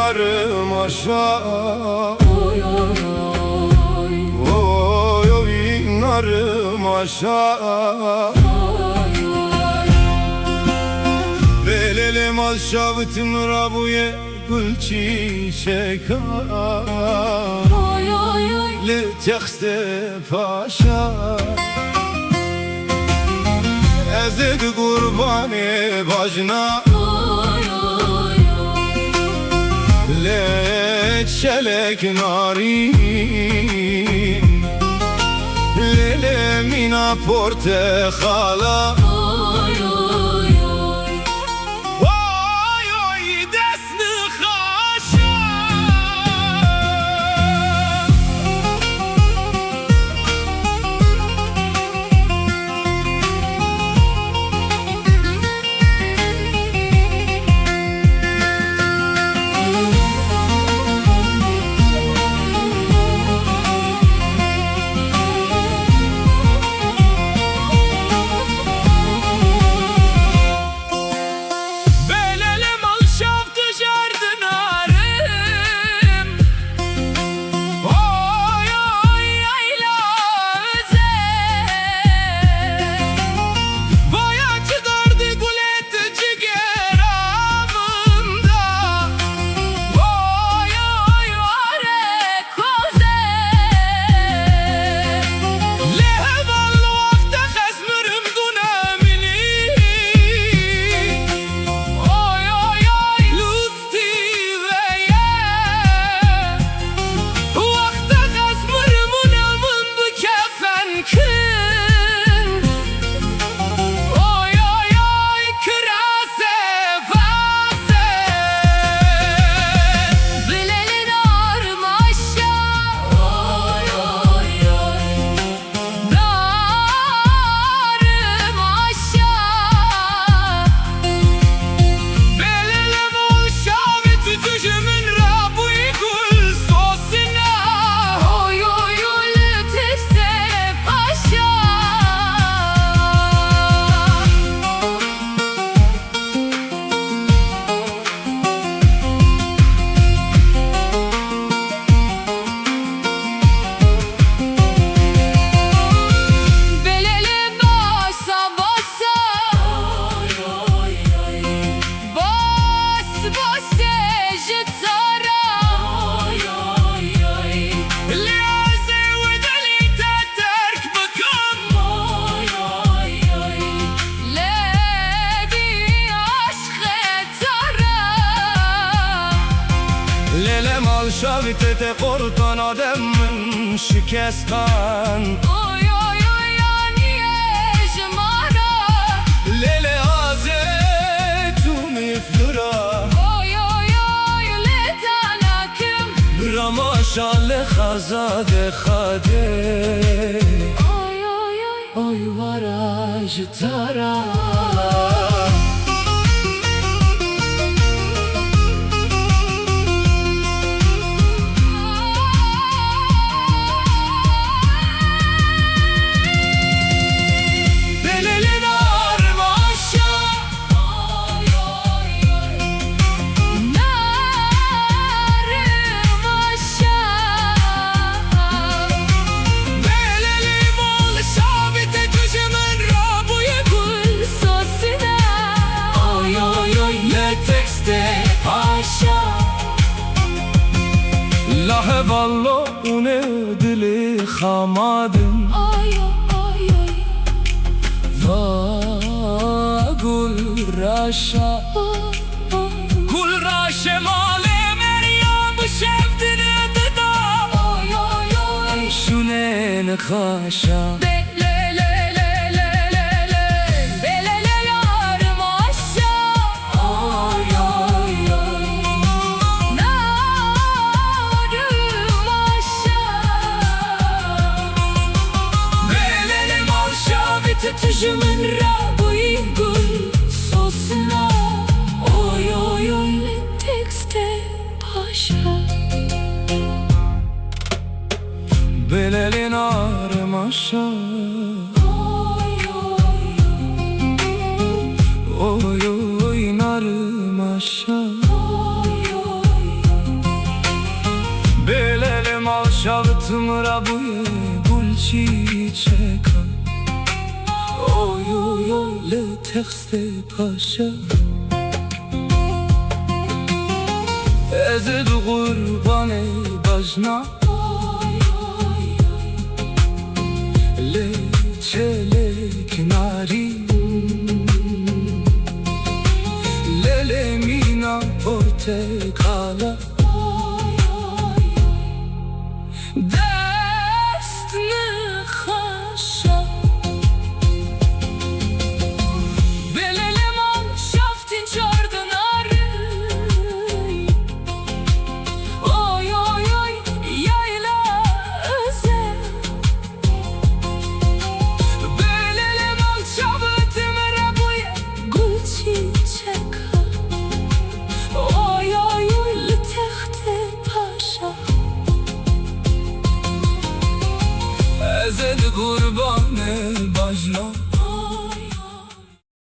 oynarım aşağı. Oy oy oy, Oy oynarım aşağı. oy oy. Belelim aşağı rabuye gül çiçek. Oy oy oy, Le tekste paşa. Ezed kurbanı başına. oy oy oy. Le çelek narin. Le mina portekala. Oy oy oy. Oy oy desni haşa. Şavite te kortan adamın şikestan. Oy oy oy niye jmara. Lele aze tu miflura. Oy oy oy letanakim. Ramaşale khazade khade. Oy oy oy oy varaj tara. Lahe vallo une dili khamadim. Oy oy oy. Va gul rasha. Gul rashe male Meryem şevdine dida. Oy oy oy. Şunen khaşa. Tüjümün rabuy gül sosuna. Oy oy oy le tekste paşa. Belelin arım aşağı. Oy oy oy. Oy oynarım aşağı. Oy oy oy. oy oy Le texte paşa Ezed kurban ey bajna oy oy oy Le çelek narin Le mina portekala